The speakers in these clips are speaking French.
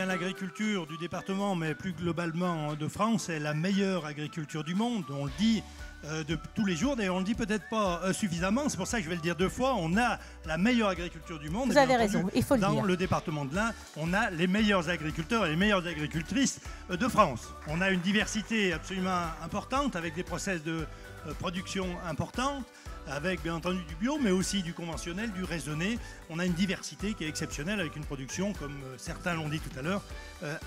Bien, l'agriculture du département, mais plus globalement de France, est la meilleure agriculture du monde. On le dit de tous les jours, d'ailleurs on ne le dit peut-être pas suffisamment, c'est pour ça que je vais le dire 2 fois, on a la meilleure agriculture du monde. Vous avez raison, il faut le dire. Dans le département de l'Ain, on a les meilleurs agriculteurs et les meilleures agricultrices de France. On a une diversité absolument importante avec des process de production importants, avec bien entendu du bio, mais aussi du conventionnel, du raisonné. On a une diversité qui est exceptionnelle avec une production, comme certains l'ont dit tout à l'heure,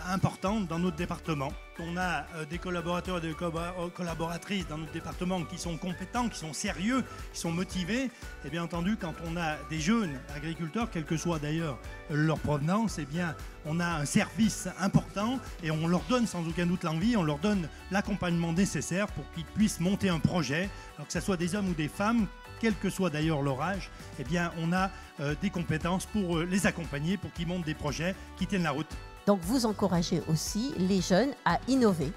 importante dans notre département. On a des collaborateurs et des collaboratrices dans notre département qui sont compétents, qui sont sérieux, qui sont motivés. Et bien entendu, quand on a des jeunes agriculteurs, quelle que soit d'ailleurs leur provenance, eh bien, on a un service important et on leur donne sans aucun doute l'envie, on leur donne l'accompagnement nécessaire pour qu'ils puissent monter un projet, alors que ce soit des hommes ou des femmes, quel que soit d'ailleurs leur âge, eh bien, on a des compétences pour les accompagner, pour qu'ils montent des projets qui tiennent la route. Donc vous encouragez aussi les jeunes à innover.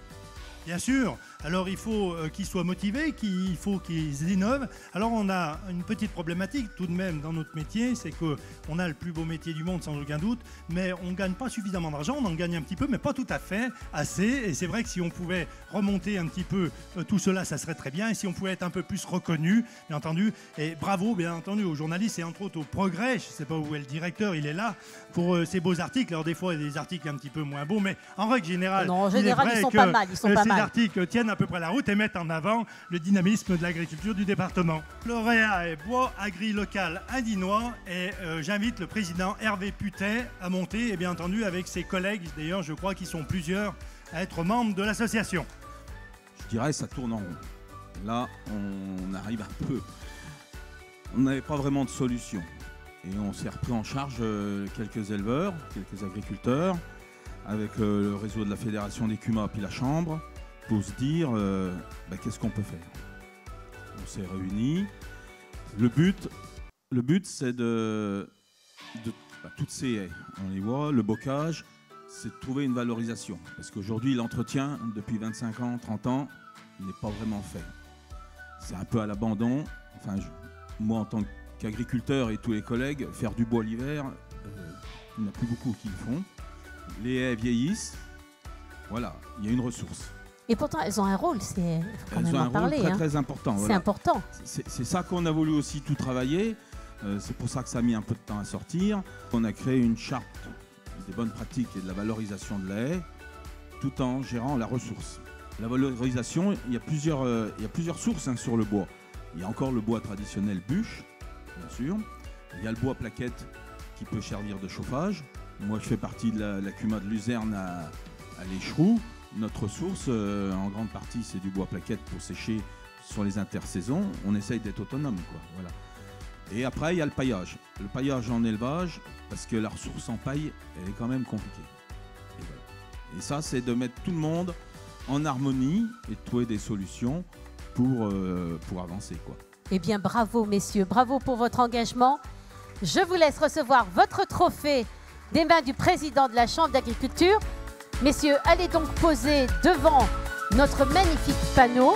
Bien sûr. Alors il faut qu'ils soient motivés, il faut qu'ils innovent. Alors on a une petite problématique tout de même dans notre métier, c'est qu'on a le plus beau métier du monde sans aucun doute, mais on ne gagne pas suffisamment d'argent, on en gagne un petit peu, mais pas tout à fait assez. Et c'est vrai que si on pouvait remonter un petit peu tout cela, ça serait très bien. Et si on pouvait être un peu plus reconnu, bien entendu, et bravo bien entendu aux journalistes et entre autres au Progrès, je ne sais pas où est le directeur, il est là, pour ces beaux articles. Alors des fois il y a des articles un petit peu moins beaux, mais en règle générale, non, en général ils sont pas mal. Ces articles tiennent à peu près la route et mettent en avant le dynamisme de l'agriculture du département. Lauréat est bois agri-local indinois et j'invite le président Hervé Putet à monter et bien entendu avec ses collègues, d'ailleurs je crois qu'ils sont plusieurs à être membres de l'association. Je dirais ça tourne en rond. Là on arrive un peu, on n'avait pas vraiment de solution et on s'est repris en charge quelques éleveurs, quelques agriculteurs avec le réseau de la fédération des CUMA puis la chambre, pour se dire qu'est-ce qu'on peut faire. On s'est réunis. Le but c'est de toutes ces haies, on les voit, le bocage, c'est de trouver une valorisation. Parce qu'aujourd'hui, l'entretien, depuis 25 ans, 30 ans, n'est pas vraiment fait. C'est un peu à l'abandon. Enfin, moi, en tant qu'agriculteur et tous les collègues, faire du bois l'hiver, il n'y en a plus beaucoup qui le font. Les haies vieillissent. Voilà, il y a une ressource. Et pourtant, elles ont un rôle, c'est quand même en parler. Elles ont un rôle très important. C'est voilà. important. C'est ça qu'on a voulu aussi tout travailler. C'est pour ça que ça a mis un peu de temps à sortir. On a créé une charte des bonnes pratiques et de la valorisation de la haie, tout en gérant la ressource. La valorisation, il y a plusieurs sources sur le bois. Il y a encore le bois traditionnel bûche, bien sûr. Il y a le bois plaquette qui peut servir de chauffage. Moi, je fais partie de la CUMA de Luzerne à l'Écheroux. Notre source, en grande partie, c'est du bois plaquette pour sécher sur les intersaisons. On essaye d'être autonome, quoi. Voilà. Et après, il y a le paillage. Le paillage en élevage, parce que la ressource en paille, elle est quand même compliquée. Et, voilà. Et ça, c'est de mettre tout le monde en harmonie et de trouver des solutions pour avancer, quoi. Eh bien, bravo, messieurs. Bravo pour votre engagement. Je vous laisse recevoir votre trophée des mains du président de la Chambre d'agriculture. Messieurs, allez donc poser devant notre magnifique panneau.